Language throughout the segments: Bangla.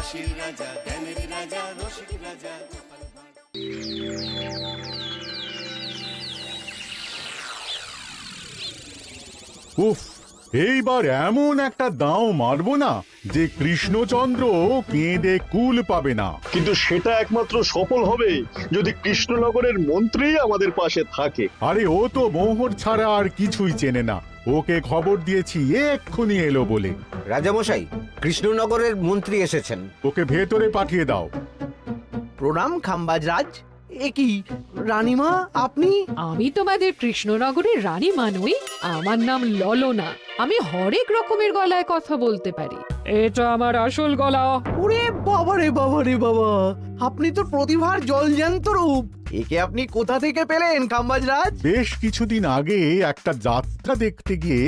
হাসির রাজা, জ্ঞানের রাজা, রসিক রাজা। উফ, এইবার এমন একটা দাও মারবো না যে কৃষ্ণচন্দ্র কেঁদে কুল পাবে না। কিন্তু সেটা একমাত্র সফল হবে যদি কৃষ্ণনগরের মন্ত্রী আমাদের পাশে থাকে। আরে ও তো মোহর ছাড়া আর কিছুই চেনে না। ওকে খবর দিয়েছি এক্ষুনি এলো বলে। রাজামশাই, কৃষ্ণনগরের মন্ত্রী এসেছেন। ওকে ভেতরে পাঠিয়ে দাও। প্রণাম খাম্বাজরাজ। এ কি রানীমা, আপনি? আমি তোমাদের কৃষ্ণনগরের রানীমা নই, আমার নাম ললনা। আমি হরেক রকমের গলায় কথা বলতে পারি। এটা আমার আসল গলা। ওরে বাবা রে বাবা রে বাবা, আপনি তো প্রতিভার জলজ্যান্ত রূপ। একে আপনি কোথা থেকে পেলেন খাম্বাজরাজ? বেশ কিছুদিন আগে একটা যাত্রা দেখতে গিয়ে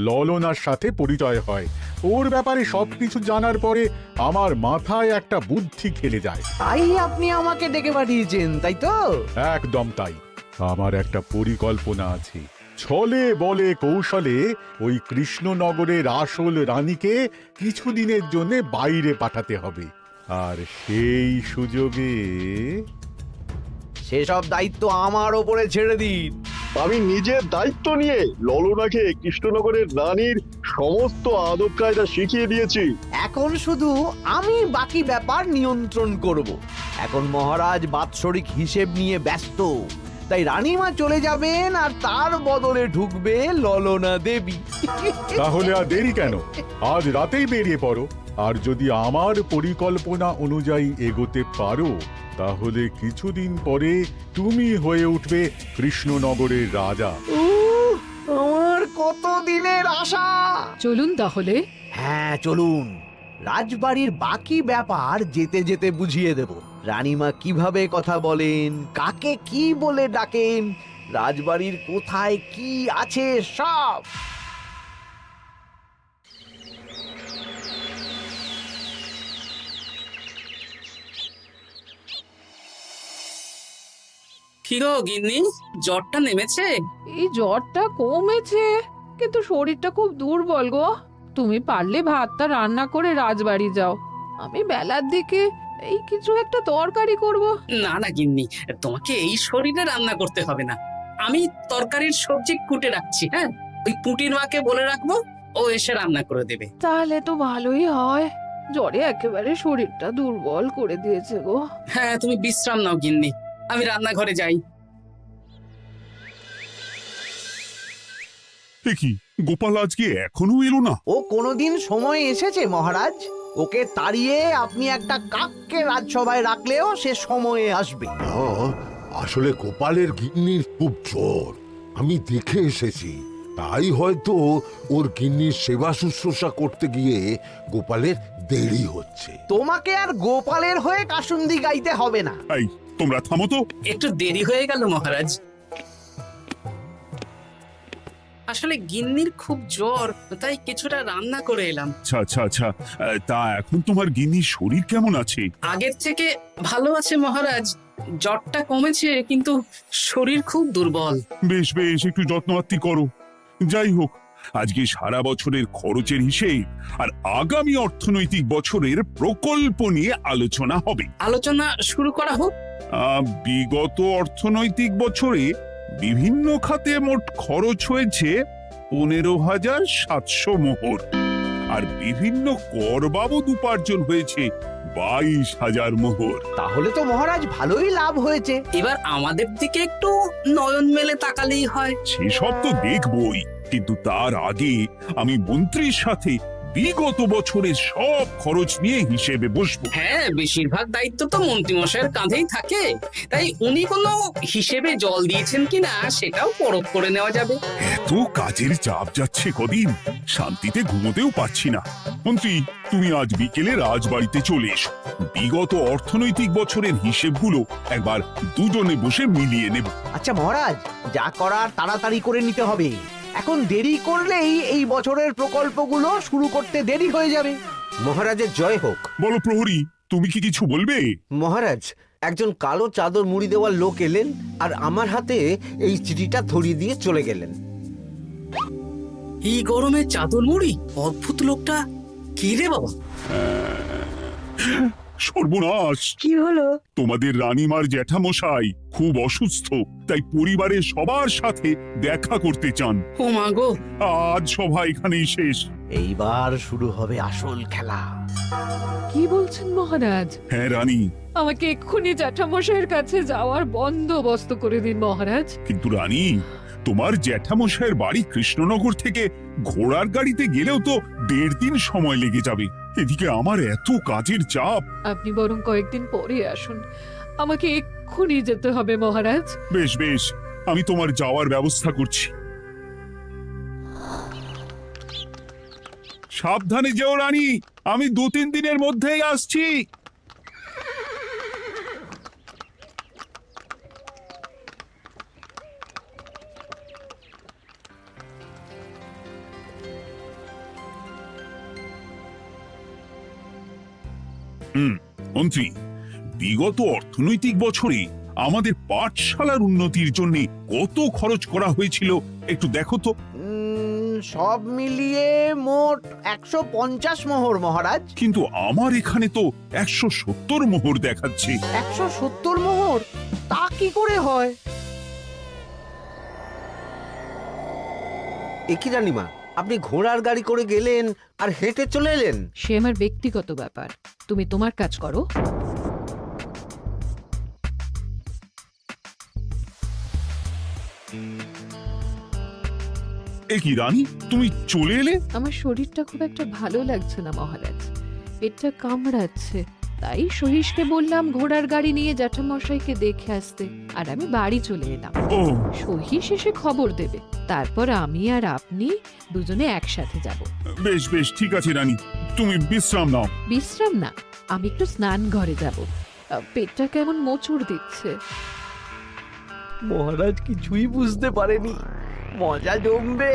ললনার সাথে পরিচয় হয়। ওর ব্যাপারে সবকিছু জানার পরে আমার মাথায় একটা বুদ্ধি খেলে যায়। তাই আপনি আমাকে ডেকে পাঠিয়েছেন, তাই তো? একদম তাই। আমার একটা পরিকল্পনা আছে। ছলে বলে কৌশলে ওই কৃষ্ণনগরের আসল রানীকে কিছুদিনের জন্য বাইরে পাঠাতে হবে। আর সেই সুযোগে সেসব দায়িত্ব আমার ওপরে ছেড়ে দিন। আমি নিজের দায়িত্ব নিয়ে ললনাকে কৃষ্ণনগরের রানীর সমস্ত আদব কায়দা শিখিয়ে দিয়েছি। এখন শুধু আমি বাকি ব্যাপার নিয়ন্ত্রণ করব। এখন মহারাজ বাৎসরিক হিসেব নিয়ে ব্যস্ত, তাই রানীমা চলে যাবেন আর তার বদলে ঢুকবে ললনা দেবী। তাহলে আর দেরি কেন? আজ রাতেই বেরিয়ে পড়ো। আর যদি আমার পরিকল্পনা অনুযায়ী এগোতে পারো তাহলে কিছুদিন পরে তুমি হয়ে উঠবে কৃষ্ণনগরের রাজা। আমার কত দিনের আশা। চলুন তাহলে। হ্যাঁ চলুন, রাজবাড়ির বাকি ব্যাপার যেতে যেতে বুঝিয়ে দেব। রানীমা কিভাবে কথা বলেন, কাকে কি বলে ডাকেন, রাজবাড়ির কোথায় কি আছে সব। কি গো গিন্নি, জ্বরটা নেমেছে? এই জ্বরটা কমেছে, কিন্তু শরীরটা খুব দুর্বল গো। তুমি পারলে ভাতটা রান্না করে রাজবাড়ি যাও। আমি বেলার দিকে এই কিছু একটা তরকারি করব। না না গিন্নি, তোমাকে এই শরীরে রান্না করতে হবে না। আমি তরকারির সবজি কুটে রাখছি। হ্যাঁ, ওই পুঁটির মাকে বলে রাখবো, ও এসে রান্না করে দেবে। তাহলে তো ভালোই হয়। জ্বরে একেবারে শরীরটা দুর্বল করে দিয়েছে গো। হ্যাঁ, তুমি বিশ্রাম নাও গিন্নি, আমি রান্নাঘরে যাই। কি গোপাল আজকে এখনো এলো না? ও কোনোদিন সময় এসেছে মহারাজ? ওকে তাড়িয়ে আপনি একটা কাককে রাজসভায় রাখলেও সে সময়ে আসবে। আসলে গোপালের গিন্নির খুব জ্বর, আমি দেখে এসেছি। তাই হয়তো ওর গিন্নির সেবা শুশ্রূষা করতে গিয়ে গোপালের দেরি হচ্ছে। তোমাকে আর গোপালের হয়ে কাসুন্দি গাইতে হবে না। এই তোমরা থামো তো। একটু দেরি হয়ে গেল মহারাজ। আসলে গিন্নির খুব জ্বর, তাই কিছুটা রান্না করে এলাম। আচ্ছা আচ্ছা আচ্ছা, তা এখন তোমার গিন্নির শরীর কেমন আছে? আগের থেকে ভালো আছে মহারাজ, জ্বরটা কমেছে, কিন্তু শরীর খুব দুর্বল। বেশ বেশ, একটু যত্নআত্তি করো। যাই হোক, আজকে সারা বছরের খরচের হিসেব আর আগামী অর্থনৈতিক বছরের প্রকল্প নিয়ে আলোচনা হবে। আলোচনা শুরু করা হোক। বিগত অর্থনৈতিক বছরে বিভিন্ন খাতে মোট খরচ হয়েছে 15,700 মোহর, আর বিভিন্ন কর বাবদ উপার্জন হয়েছে 22,000 মোহর। তাহলে তো মহারাজ ভালোই লাভ হয়েছে। এবার আমাদের দিকে একটু নয়ন মেলে তাকালেই হয়। সেসব তো দেখবই, কিন্তু তার আগে আমি মন্ত্রীর সাথে বিগত বছরের সব খরচ নিয়ে হিসেবে বসবো। হ্যাঁ, বেশিরভাগ দায়িত্ব তো মন্ত্রীমশাইয়ের কাঁধেই থাকে, তাই উনি কোনো হিসেবে জল দিয়েছেন কিনা সেটাও পরখ করে নেওয়া যাবে। এত কাজের চাপ যাচ্ছে কদিন, শান্তিতে ঘুমোতেও পাচ্ছি না। মন্ত্রী, তুমি আজ বিকেলে রাজবাড়িতে চলে এসো। বিগত অর্থনৈতিক বছরের হিসেবগুলো একবার দুজনে বসে মিলিয়ে নেব। আচ্ছা মহারাজ, যা করার তাড়াতাড়ি করে নিতে হবে। এখন দেরি করলেই এই বছরের প্রকল্পগুলো শুরু করতে দেরি হয়ে যাবে। মহারাজের জয় হোক। বলো প্রহরী, তুমি কি কিছু বলবে? মহারাজ, একজন কালো চাদর মুড়ি দেওয়ার লোক এলেন আর আমার হাতে এই চিঠিটা ধরিয়ে দিয়ে চলে গেলেন। এই গরমে চাদর মুড়ি? অদ্ভুত লোকটা। কি রে বাবা? সর্বনাশ! কি হলো? তোমাদের রানীমার জ্যাঠামশাই খুব অসুস্থ, তাই পরিবারের সবার সাথে দেখা করতে চান। ও মা গো, আজ সভা এখানেই শেষ। এইবার শুরু হবে আসল খেলা। কি বলছেন মহারাজ? হ্যাঁ রানী, আমাকে এক্ষুনি জ্যাঠামশাইয়ের কাছে যাওয়ার বন্দোবস্ত করে দিন মহারাজ। কিন্তু রানী, তোমার জ্যাঠামশাইয়ের বাড়ি কৃষ্ণনগর থেকে ঘোড়ার গাড়িতে গেলেও তো 1.5 দিন সময় লেগে যাবে। এদিকে আমার এত কাজের চাপ। আপনি বরং কয়েকদিন পরে আসুন, আমাকে এক্ষুনি যেতে হবে মহারাজ। বেশ বেশ, আমি তোমার যাওয়ার ব্যবস্থা করছি। সাবধানে যেও রানী, আমি 2-3 দিনের মধ্যেই আসছি। মন্ত্রী, বিগত অর্থনৈতিক বছরে আমাদের পাঠশালার উন্নতির জন্য কত খরচ করা হয়েছিল একটু দেখো তো। সব মিলিয়ে মোট 150 মোহর মহারাজ। কিন্তু আমার এখানে তো 170 মোহর দেখাচ্ছে। 170 মোহর? তা কি করে হয়? একই রানীমা, আপনি ঘোড়ার গাড়ি করে গেলেন আর হেঁটে চলে এলেন। সে আমার ব্যক্তিগত ব্যাপার, তুমি তোমার কাজ করো। এ কি রানী, তুমি চলে এলে? আমার শরীরটা খুব একটা ভালো লাগছে না মহারাজ, পেটটা কামড়াচ্ছে, তাই সহিসকে বললাম ঘোড়ার গাড়ি নিয়ে জ্যাঠামশাইকে দেখে আসতে, আর আমি বাড়ি চলে এলাম। ও, সহিস এসে খবর দেবে, তারপর আমি আর আপনি দুজনে একসাথে যাব। বেশ বেশ, ঠিক আছে রানী, তুমি বিশ্রাম নাও। বিশ্রাম না, আমি একটু স্নান ঘরে যাব, পেটটা কেমন মোচড় দিচ্ছে। মহারাজ কিছুই বুঝতে পারেনি, মজা জমবে।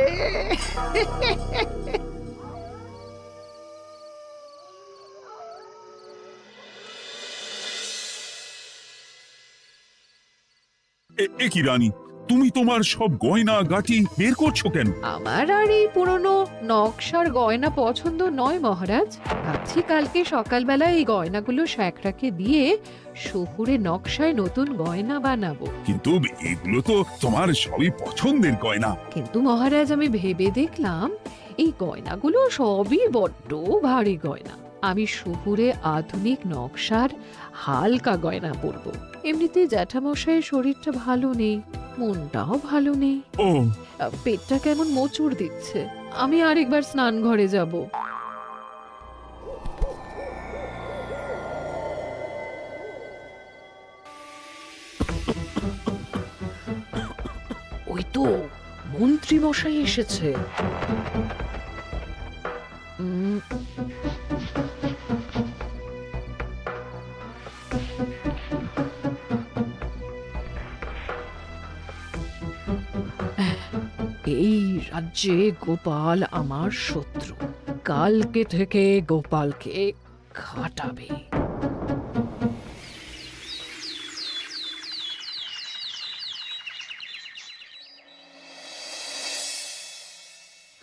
এ কি রানী, তুমি তোমার সব গয়না গাটি বের করছো কেন? আমার আর এই পুরনো নকশার গয়না পছন্দ নয় মহারাজ, ভাবছি কালকে সকালবেলা এই গয়নাগুলো শ্যাকরাকে দিয়ে শহুরে নকশায় নতুন গয়না বানাবো। কিন্তু এগুলো তো তোমার সবই পছন্দের গয়না। কিন্তু মহারাজ, আমি ভেবে দেখলাম এই গয়নাগুলো সবই বড্ড ভারী গয়না, আমি শহুরে আধুনিক নকশার হালকা গয়না পরবো। এমনিতে জ্যাঠামশাইয়ের শরীরটা ভালো নেই, মনটাও ভালো নেই, ও, পেটটা কেমন মোচড় দিচ্ছে, আমি আরেকবার স্নান ঘরে যাব। ওই তো মন্ত্রী মশাই এসেছে। এই রাজ্যে গোপাল আমার শত্রু, কালকে থেকে গোপালকে খাটাবে।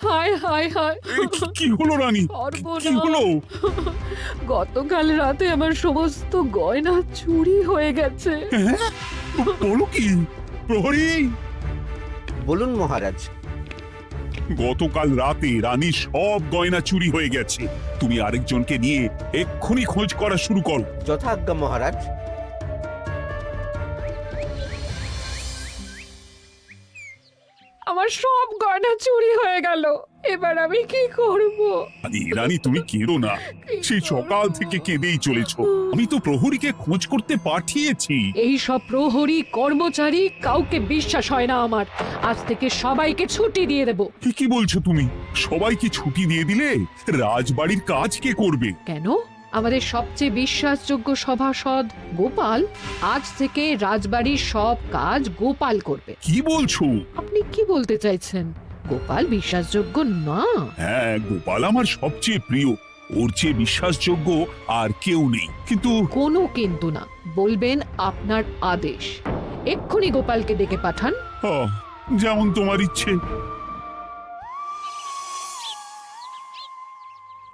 হায় হায় হায়, কি হলো রানী, কি হলো? গতকাল রাতে আমার সমস্ত গয়না চুরি হয়ে গেছে। হ্যাঁ? বলো কি প্রহরী? বলুন মহারাজ। গতকাল রাতে রানীর সব গয়না চুরি হয়ে গেছে। তুমি আরেকজনকে নিয়ে এক্ষুনি খোঁজ করা শুরু করো। যথাজ্ঞা মহারাজ। আমার সব গয়না চুরি হয়ে গেল, এবার আমি কি করব? রানী তুমি কেঁদো না, সেই সকাল থেকে কেঁদেই চলেছো। আমি তো প্রহরীকে খোঁজ করতে পাঠিয়েছি। এই সব প্রহরী কর্মচারী কাউকে বিশ্বাস হয় না আমার, আজ থেকে সবাইকে ছুটি দিয়ে দেব। কি বলছো তুমি? সবাইকে ছুটি দিয়ে দিলে রাজবাড়ির কাজ কে করবে? কেন? আমাদের সবচেয়ে বিশ্বাসযোগ্য সভাসদ গোপাল আজ থেকে রাজবাড়ির সব কাজ গোপাল করবে। কি বলছো? আপনি কি বলতে চাইছেন? গোপাল বিশ্বাসযোগ্য না? হ্যাঁ, গোপাল আমার সবচেয়ে প্রিয়, ওর চেয়ে বিশ্বাসযোগ্য আর কেউ নেই। কিন্তু কোনো কিন্তু না, বলবেন আপনার আদেশ। এক্ষুনি গোপালকে ডেকে পাঠান। যেমন তোমার ইচ্ছে।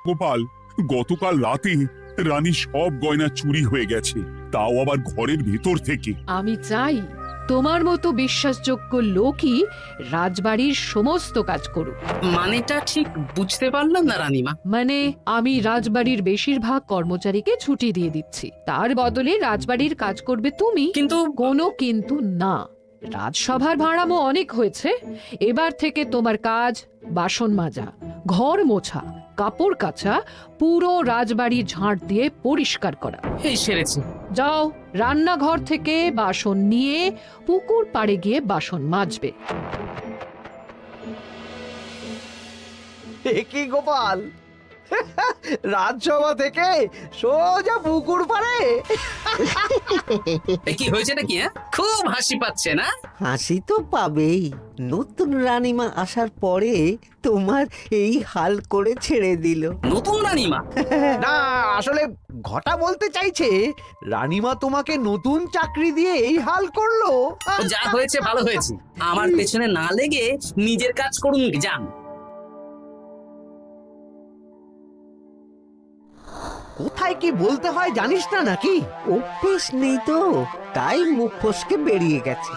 গোপাল, গতকাল রাতে রানী সব গয়না চুরি হয়ে গেছে, তাও আবার ঘরের ভেতর থেকে। আমি চাই তোমার মতো বিশ্বাসযোগ্য লোকই রাজবাড়ির সমস্ত কাজ করুক। মানেটা ঠিক বুঝতে পারলাম না রানীমা। মানে আমি রাজবাড়ির বেশিরভাগ কর্মচারীকে ছুটি দিয়ে দিচ্ছি, তার বদলে রাজবাড়ির কাজ করবে তুমি। কিন্তু কোনো কিন্তু না। রাজসভার ভাড়ামো অনেক হয়েছে, এবার থেকে তোমার কাজ বাসন মাজা, ঘর মোছা, কাপড় কাচা, পুরো রাজবাড়ি ঝাঁট দিয়ে পরিষ্কার করা। এই সেরেছে। যাও, রান্নাঘর থেকে বাসন নিয়ে পুকুর পাড়ে গিয়ে বাসন মাজবে। এ কি গোপাল, রাজসভা থেকে সোজা পুকুর পাড়ে? কি হয়েছে নাকি? খুব হাসি পাচ্ছে না? হাসি তো পাবেই, নতুন রানীমা আসার পরে তোমার এই হাল করে ছেড়ে দিল। নতুন রানীমা? না, আসলে ঘটা বলতে চাইছে রানীমা তোমাকে নতুন চাকরি দিয়ে এই হাল করলো। যা হয়েছে ভালো হয়েছে, আমার পেছনে না লেগে নিজের কাজ করুন যান। কোথায় কি বলতে হয় জানিস না নাকি? অভ্যেস নেই তো, তাই মুখ ফসকে বেরিয়ে গেছে।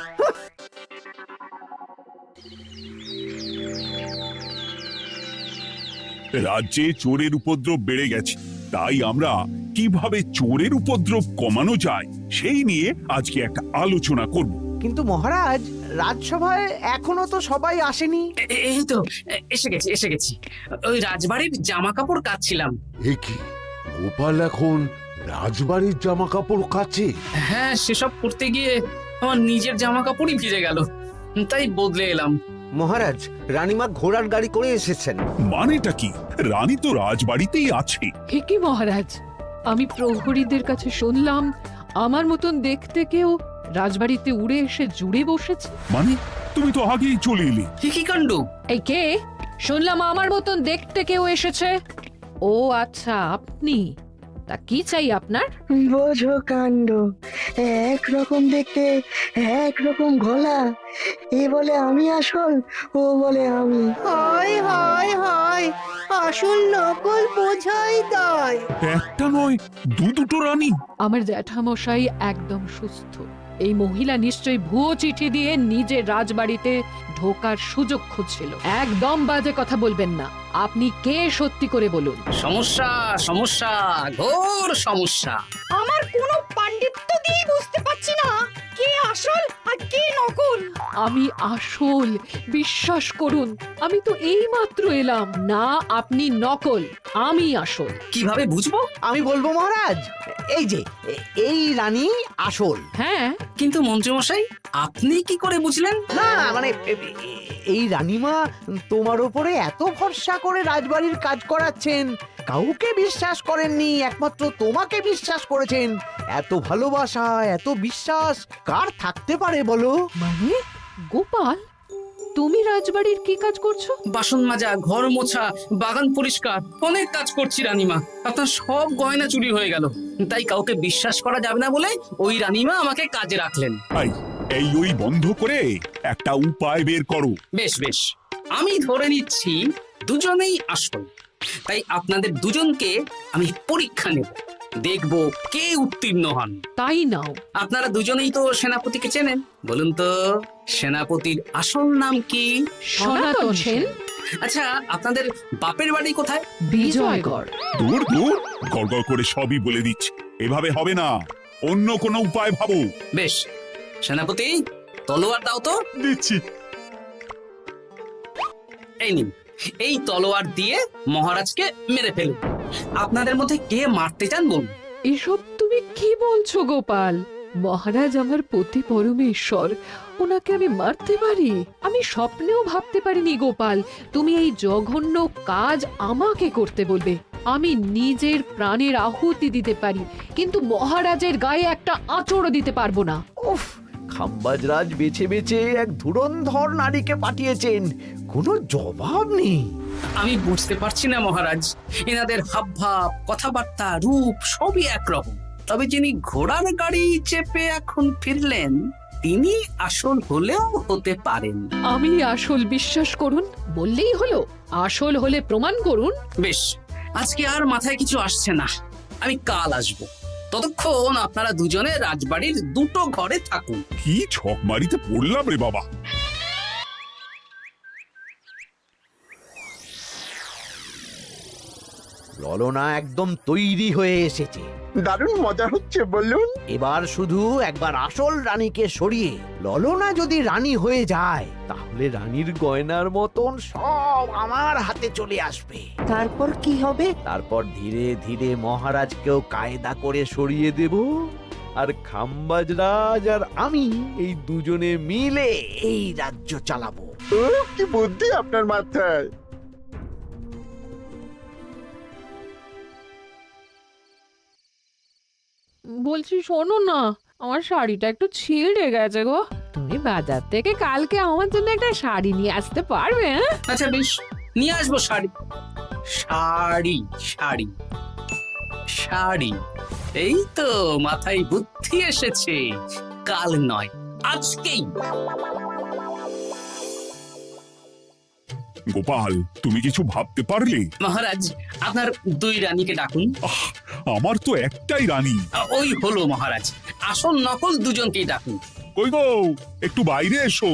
রাজ্যে চোরের উপদ্রব বেড়ে গেছে, তাই আমরা কিভাবে চোরের উপদ্রব কমানো যায় সেই নিয়ে আজকে একটা আলোচনা করব। কিন্তু মহারাজ, রাজসভায় এখনো তো সবাই আসেনি। এই তো এসে গেছি। ওই রাজবাড়ির জামা কাপড় কাচ্ছিলাম। এ কি, গোপাল এখন রাজবাড়ির জামা কাপড় কাচে? হ্যাঁ, সেসব করতে গিয়ে আমার নিজের জামা কাপড়ই ভিজে গেল, তাই বদলে এলাম। মহারাজ, রানীমা ঘোড়ার গাড়ি করে এসেছেন। মানেটা কি? রানী তো রাজবাড়িতেই আছে। হে কি মহারাজ, আমি প্রহরীদের কাছে শুনলাম আমার মতন দেখতে কেউ রাজবাড়িতে উড়ে এসে জুড়ে বসেছে। মানে তুমি তো আগেই চলে এলে। কি কাণ্ড! এই কে? শুনলাম আমার মতন দেখতে কেউ এসেছে। ও আচ্ছা, আপনি। তা কি চাই আপনার? বোঝো কাণ্ড, একরকম দেখতে একরকম গলা, এ বলে আমি আসল, ও বলে আমি। হয় হয় হয়, আসল নকল বোঝাই দায়। একটা নয়, দুটো রানী। আমার জ্যাঠামশাই একদম সুস্থ। এই মহিলা নিশ্চয়ই ভুয়ো চিঠি দিয়ে নিজের রাজবাড়িতে ঢোকার সুযোগ খুঁজছিল। একদম বাজে কথা বলবেন না। আপনি কে সত্যি করে বলুন। সমস্যা সমস্যা, ঘোর সমস্যা। আমার কোনো পাণ্ডিত্য দিয়ে বুঝতে পারছি না কে আসল আর কে নকল। আমি আসল, বিশ্বাস করুন। আমি তো এই মাত্র এলাম। না, আপনি নকল, আমি আসল। কিভাবে বুঝবো? আমি বলবো মহারাজ, এই যে এই রানী আসল। হ্যাঁ, কিন্তু মন্ত্রীমশাই, আপনি কি করে বুঝলেন? না মানে এই রানীমা তোমার উপরে এত ভরসা করে রাজবাড়ির কাজ করাচ্ছেন, কাউকে বিশ্বাস করেননি, একমাত্র তোমাকে বিশ্বাস করেছেন। এত ভালোবাসা, এত বিশ্বাস কার থাকতে পারে বলো? মানে গোপাল, তুমি রাজবাড়ির কি কাজ করছো? বাসন মাজা, ঘর মোছা, বাগান পরিষ্কার, অনেক কাজ করছি রানীমা। আপনার সব গয়না চুরি হয়ে গেল, তাই কাউকে বিশ্বাস করা যাবে না বলে ওই রানীমা আমাকে কাজে রাখলেন। এই ওই বন্ধ করে একটা উপায় বের করো। বেশ বেশ, আমি ধরে নিচ্ছি দুজনেই আসল। তাই আপনাদের দুজনকে আমি পরীক্ষা নেব, দেখব কে উত্তীর্ণ হন। তাই নাও। আপনারা দুজনেই তো সেনাপতিকে চেনেন, বলুন তো সেনাপতির আসল নাম কি? সনাতন সেন। আচ্ছা, আপনাদের বাপের বাড়ি কোথায়? বিজয়গড়। দূর গড়গড় করে সবই বলে দিচ্ছে, এভাবে হবে না, অন্য কোনো উপায় ভাবো। বেশ, সেনাপতি তলোয়ার দাও তো। দিচ্ছি। এই নিন, এই তলোয়ার দিয়ে মহারাজকে মেরে ফেলুন। আপনাদের মধ্যে কে মারতে চান বলুন। এসব তুমি কি বলছো গোপাল? মহারাজ আমার পতি পরমেশ্বর, ওনাকে আমি মারতে পারি? আমি স্বপ্নেও ভাবতে পারিনি গোপাল তুমি এই জঘন্য কাজ আমাকে করতে বলবে। আমি নিজের প্রাণের আহুতি দিতে পারি, কিন্তু মহারাজের গায়ে একটা আঁচড়ও দিতে পারবো না। উফ, খাম্বাজরাজ বেছে বেছে এক ধুরন্ধর নারীকে পাঠিয়েছেন, কোনো জবাব নেই। আমি বুঝতে পারছি না মহারাজ, এনাদের হাবভাব, কথাবার্তা, রূপ সবই একরকম। তবে যিনি ঘোড়ার গাড়ি চেপে এখন ফিরলেন, তিনি আসল হলেও হতে পারেন। আমি আসল, বিশ্বাস করুন। বললেই হলো? আসল হলে প্রমাণ করুন। বেশ, আজকে আর মাথায় কিছু আসছে না, আমি কাল আসব। ততক্ষণ আপনারা দুজনে রাজবাড়ির দুটো ঘরে থাকুন। কি ছক মারিতে পড়লাম রে বাবা। ললনা একদম তৈরি হয়ে এসেছে। দারুণ মজা হচ্ছে বলুন। এবার শুধু একবার আসল রানীকে সরিয়ে ললনা যদি রানী হয়ে যায়, তাহলে রানীর গয়নার মতন সব আমার হাতে চলে আসবে। তারপর কি হবে? তারপর ধীরে ধীরে মহারাজকেও কায়দা করে সরিয়ে দেব, আর খাম্বাজ রাজ আর আমি এই দুজনে মিলে এই রাজ্য চালাবো। কি বুদ্ধি আপনার মাথায়। বলছি শোনো না, আমার শাড়িটা একটু ছিঁড়ে গেছে গো। তুমি বাজার থেকে কালকে আমার জন্য একটা শাড়ি নিয়ে আসতে পারবে? হ্যাঁ, আচ্ছা বেশ, নিয়ে আসবো শাড়ি। শাড়ি শাড়ি শাড়ি, এই তো মাথায় বুদ্ধি এসেছে। কাল নয়, আজকেই। গোপাল, তুমি কিছু ভাবতে পারলে? মহারাজ, আপনার দুই রানীকে ডাকুন। আমার তো একটাই রানী। ওই হলো মহারাজ, আসল নকল দুজনকেই ডাকুন। কই গো, একটু বাইরে এসো।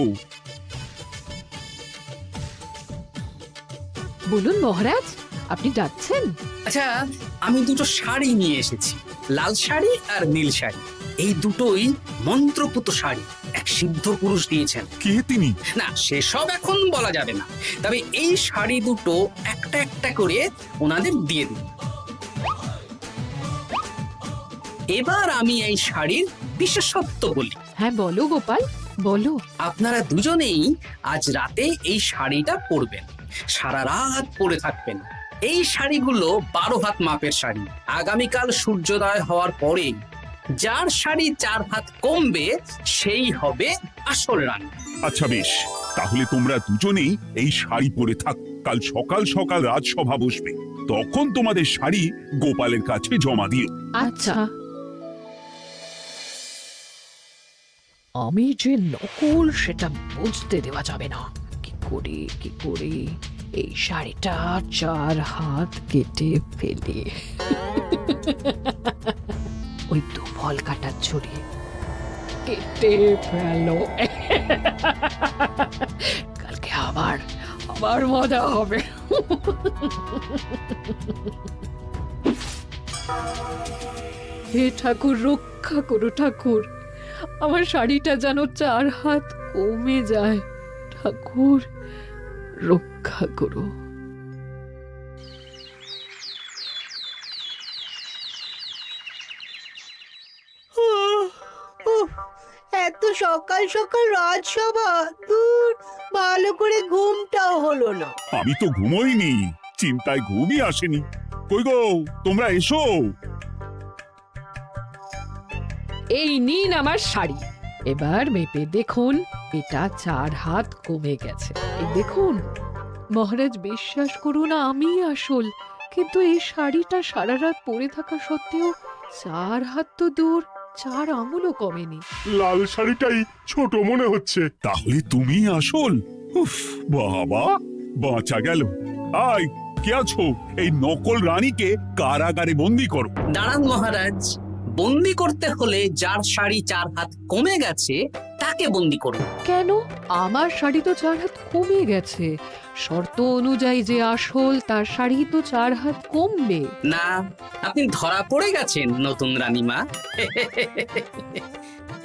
বলুন মহারাজ, আপনি যাচ্ছেন? আচ্ছা, আমি দুটো শাড়ি নিয়ে এসেছি, লাল শাড়ি আর নীল শাড়ি। এই দুটোই মন্ত্রপুত শাড়ি, এক সিদ্ধ পুরুষ দিয়েছেন। কে তিনি? না, সেসব এখন বলা যাবে না, তবে এই শাড়ি দুটো একটা একটা করে ওনাদের দিয়ে দিন। এবার আমি এই শাড়ির বিশেষত্ব বলি। হ্যাঁ বলো গোপাল, বলো। আপনারা দুজনেই আজ রাতে এই শাড়িটা পরবেন, সারা রাত পরে থাকবেন। এই শাড়িগুলো 12 হাত মাপের শাড়ি। আগামীকাল সূর্যোদয় হওয়ার পরে যার শাড়ি 4 হাত কমবে সেই হবে আসল রানী। আচ্ছা বেশ, তাহলে তোমরা দুজনেই এই শাড়ি পরে থাক। কাল সকাল সকাল রাজসভা বসবে, তখন তোমাদের শাড়ি গোপালের কাছে জমা দিও। আচ্ছা। আমি যে নকল সেটা বুঝতে দেওয়া যাবে না। কি করে এই শাড়িটা 4 হাত কেটে ফেলে ওই দুফল কাটার ছড়ি কেটে ফেলো। কালকে আবার মজা হবে। হে ঠাকুর, রক্ষা করো ঠাকুর, আমার শাড়িটা যেন 4 হাত কমে যায়। ঠাকুর রক্ষা করো। এত সকাল সকাল রাজসভা, দূর, ভালো করে ঘুমটাও হলো না। আমি তো ঘুমোইনি, চিন্তায় ঘুমই আসেনি। কই গো, তোমরা এসো। এই নিন আমার শাড়ি, এবার মেপে দেখুন, এটা 4 হাত কমে গেছে। এই দেখুন মহারাজ, বিশ্বাস করুন আমি আসল, কিন্তু এই শাড়িটা সারা রাত পরে থাকা সত্ত্বেও 4 হাত তো দূর, 4 আঙুলও কমেনি। লাল শাড়িটাই ছোট মনে হচ্ছে। তাহলে তুমি আসল? উফ বাবা, বাঁচা গেল। আয়, কে আছো? এই নকল রানীকে কারাগারে বন্দি করো। দাঁড়ান মহারাজ, বন্দি করতে হলে যার শাড়ি 4 হাত কমে গেছে তাকে বন্দি করুন। কেন? আমার শাড়ি তো 4 হাত কমে গেছে, শর্ত অনুযায়ী যে আসল তার শাড়ি তো 4 হাত কমবে না। আপনি ধরা পড়ে গেছেন নতুন রানীমা।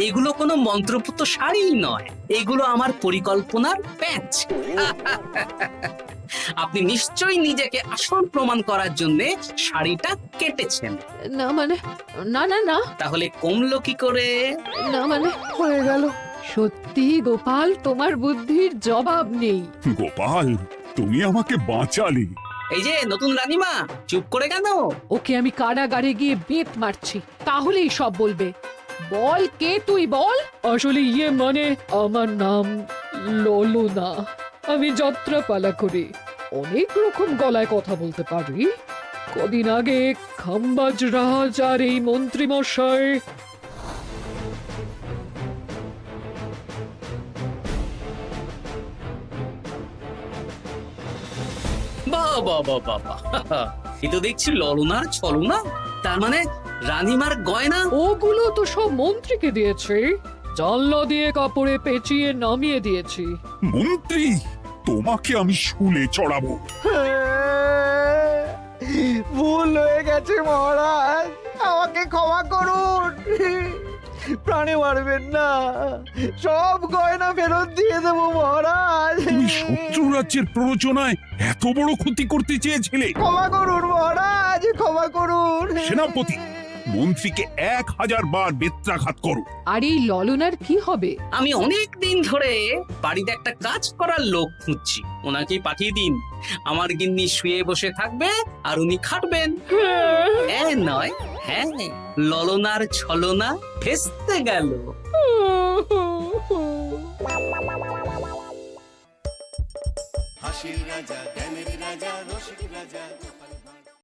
এগুলো কোনো মন্ত্রপুত শাড়িই নয়, এগুলো আমার পরিকল্পনার প্যাচ। আপনি নিশ্চয়ই নিজেকে আসল প্রমাণ করার জন্য শাড়িটা কেটেছেন। না মানে, না না না। তাহলে কমলো কি করে? না মানে, হয়ে গেল। সত্যি গোপাল, তোমার বুদ্ধির জবাব নেই। গোপাল, তুমি আমাকে বাঁচালে। এই যে নতুন রানীমা, চুপ করে কেন? ওকে আমি কারাগারে গিয়ে বেত মারছি, তাহলেই সব বলবে। বল, কে তুই বল? আসলে মানে আমার নাম ললনা, আমি যাত্রাপালা করি, অনেক রকম গলায় কথা বলতে পারি। কদিন আগে খাম্বাজ রাজ আর এই মন্ত্রী মশাই বাহ বাহ বাহ বাহ বাহ, এ তো দেখছি ললনার ছলনা। তার মানে রানীমার গয়না? ওগুলো তো সব মন্ত্রীকে দিয়েছি, জানলা দিয়ে কাপড়ে পেঁচিয়ে নামিয়ে দিয়েছি। মন্ত্রী, তোমাকে আমি শুলে চড়াবো। ভুল হয়ে গেছে মহারাজ, আমাকে ক্ষমা করুন। প্রাণে মারবেন না, সব গয়না ফেরত দিয়ে দেবো মহারাজ। তুমি শত্রু রাজ্যের প্ররোচনায় এত বড় ক্ষতি করতে চেয়েছিলে? ক্ষমা করুন মহারাজ, ক্ষমা করুন। সেনাপতি, মন্ত্রীকে 1000 বার বেত্রাঘাত করো। আর এই ললনার কি হবে? আমি অনেক দিন ধরে বাড়িতে একটা কাজ করার লোক খুঁজছি, ওনাকেই পাঠিয়ে দিন। আমার গিন্নি শুয়ে বসে থাকবে আর উনি খাটবেন। নয়, হ্যাঁ, ললনার ছলনা ভেস্তে গেল। হাসির রাজা জ্ঞানের রাজা রসিক রাজা